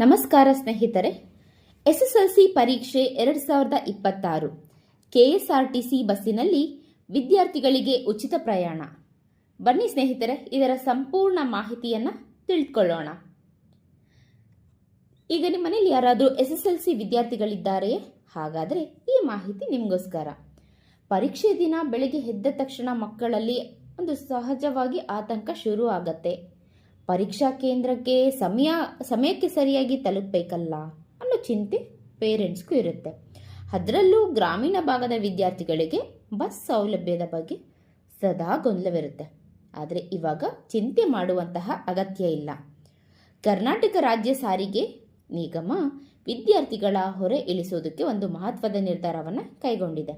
ನಮಸ್ಕಾರ ಸ್ನೇಹಿತರೆ. ಎಸ್ಎಸ್ಎಲ್ಸಿ ಪರೀಕ್ಷೆ 2026 ಕೆಎಸ್ಆರ್ಟಿಸಿ ಬಸ್ಸಿನಲ್ಲಿ ವಿದ್ಯಾರ್ಥಿಗಳಿಗೆ ಉಚಿತ ಪ್ರಯಾಣ. ಬನ್ನಿ ಸ್ನೇಹಿತರೆ, ಇದರ ಸಂಪೂರ್ಣ ಮಾಹಿತಿಯನ್ನು ತಿಳಿದುಕೊಳ್ಳೋಣ. ಈಗ ನಿಮ್ಮ ಮನೆಯಲ್ಲಿ ಯಾರಾದರೂ ಎಸ್ಎಸ್ಎಲ್ಸಿ ವಿದ್ಯಾರ್ಥಿಗಳಿದ್ದಾರೆಯೇ? ಹಾಗಾದರೆ ಈ ಮಾಹಿತಿ ನಿಮಗೋಸ್ಕರ. ಪರೀಕ್ಷೆ ದಿನ ಬೆಳಗ್ಗೆ ಎದ್ದ ತಕ್ಷಣ ಮಕ್ಕಳಲ್ಲಿ ಒಂದು ಸಹಜವಾಗಿ ಆತಂಕ ಶುರು ಆಗತ್ತೆ. ಪರೀಕ್ಷಾ ಕೇಂದ್ರಕ್ಕೆ ಸಮಯಕ್ಕೆ ಸರಿಯಾಗಿ ತಲುಪಬೇಕಲ್ಲ ಅನ್ನೋ ಚಿಂತೆ ಪೇರೆಂಟ್ಸ್ಗೂ ಇರುತ್ತೆ. ಅದರಲ್ಲೂ ಗ್ರಾಮೀಣ ಭಾಗದ ವಿದ್ಯಾರ್ಥಿಗಳಿಗೆ ಬಸ್ ಸೌಲಭ್ಯದ ಬಗ್ಗೆ ಸದಾ ಗೊಂದಲವಿರುತ್ತೆ. ಆದರೆ ಇವಾಗ ಚಿಂತೆ ಮಾಡುವಂತಹ ಅಗತ್ಯ ಇಲ್ಲ. ಕರ್ನಾಟಕ ರಾಜ್ಯ ಸಾರಿಗೆ ನಿಗಮ ವಿದ್ಯಾರ್ಥಿಗಳ ಹೊರೆ ಇಳಿಸೋದಕ್ಕೆ ಒಂದು ಮಹತ್ವದ ನಿರ್ಧಾರವನ್ನು ಕೈಗೊಂಡಿದೆ.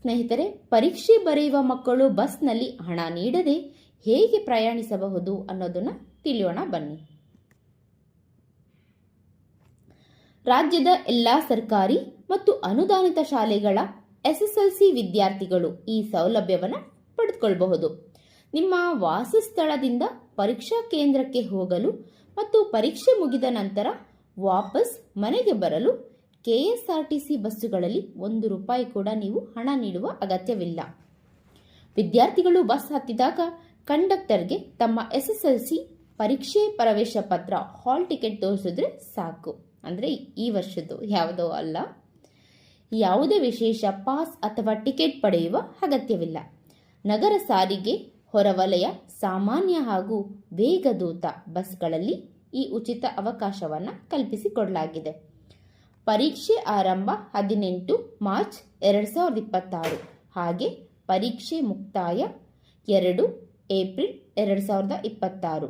ಸ್ನೇಹಿತರೆ, ಪರೀಕ್ಷೆ ಬರೆಯುವ ಮಕ್ಕಳು ಬಸ್ನಲ್ಲಿ ಹಣ ನೀಡದೆ ಹೇಗೆ ಪ್ರಯಾಣಿಸಬಹುದು ಅನ್ನೋದನ್ನು ತಿಳಿಯೋಣ ಬನ್ನಿ. ರಾಜ್ಯದ ಎಲ್ಲಾ ಸರ್ಕಾರಿ ಮತ್ತು ಅನುದಾನಿತ ಶಾಲೆಗಳ ಎಸ್ಎಸ್ಎಲ್ಸಿ ವಿದ್ಯಾರ್ಥಿಗಳು ಈ ಸೌಲಭ್ಯವನ್ನು ಪಡೆದುಕೊಳ್ಳಬಹುದು. ನಿಮ್ಮ ವಾಸಸ್ಥಳದಿಂದ ಪರೀಕ್ಷಾ ಕೇಂದ್ರಕ್ಕೆ ಹೋಗಲು ಮತ್ತು ಪರೀಕ್ಷೆ ಮುಗಿದ ನಂತರ ವಾಪಸ್ ಮನೆಗೆ ಬರಲು ಕೆಎಸ್ಆರ್ಟಿಸಿ ಬಸ್ಸುಗಳಲ್ಲಿ ₹1 ಕೂಡ ನೀವು ಹಣ ನೀಡುವ ಅಗತ್ಯವಿಲ್ಲ. ವಿದ್ಯಾರ್ಥಿಗಳು ಬಸ್ ಹತ್ತಿದಾಗ ಕಂಡಕ್ಟರ್ಗೆ ತಮ್ಮ ಎಸ್ಎಸ್ಎಲ್ಸಿ ಪರೀಕ್ಷೆ ಪ್ರವೇಶ ಪತ್ರ, ಹಾಲ್ ಟಿಕೆಟ್ ತೋರಿಸಿದ್ರೆ ಸಾಕು. ಅಂದರೆ ಈ ವರ್ಷದ್ದು ಯಾವುದೋ ಅಲ್ಲ. ಯಾವುದೇ ವಿಶೇಷ ಪಾಸ್ ಅಥವಾ ಟಿಕೆಟ್ ಪಡೆಯುವ ಅಗತ್ಯವಿಲ್ಲ. ನಗರ ಸಾರಿಗೆ, ಹೊರವಲಯ, ಸಾಮಾನ್ಯ ಹಾಗೂ ವೇಗದೂತ ಬಸ್ಗಳಲ್ಲಿ ಈ ಉಚಿತ ಅವಕಾಶವನ್ನು ಕಲ್ಪಿಸಿಕೊಡಲಾಗಿದೆ. ಪರೀಕ್ಷೆ ಆರಂಭ 18 ಮಾರ್ಚ್ 2026, ಹಾಗೆ ಪರೀಕ್ಷೆ ಮುಕ್ತಾಯ 2 ಏಪ್ರಿಲ್ 2026.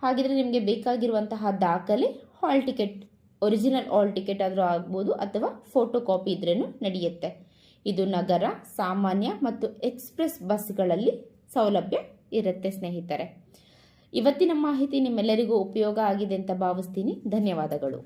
ಹಾಗಿದ್ರೆ ನಿಮಗೆ ಬೇಕಾಗಿರುವಂತಹ ದಾಖಲೆ hall ticket, original hall ticket ಆದರೂ ಆಗ್ಬೋದು ಅಥವಾ ಫೋಟೋ ಕಾಪಿ ಇದ್ರೂ ನಡೆಯುತ್ತೆ. ಇದು ನಗರ, ಸಾಮಾನ್ಯ ಮತ್ತು ಎಕ್ಸ್ಪ್ರೆಸ್ ಬಸ್ಗಳಲ್ಲಿ ಸೌಲಭ್ಯ ಇರುತ್ತೆ. ಸ್ನೇಹಿತರೆ, ಇವತ್ತಿನ ಮಾಹಿತಿ ನಿಮ್ಮೆಲ್ಲರಿಗೂ ಉಪಯೋಗ ಆಗಿದೆ ಅಂತ ಭಾವಿಸ್ತೀನಿ. ಧನ್ಯವಾದಗಳು.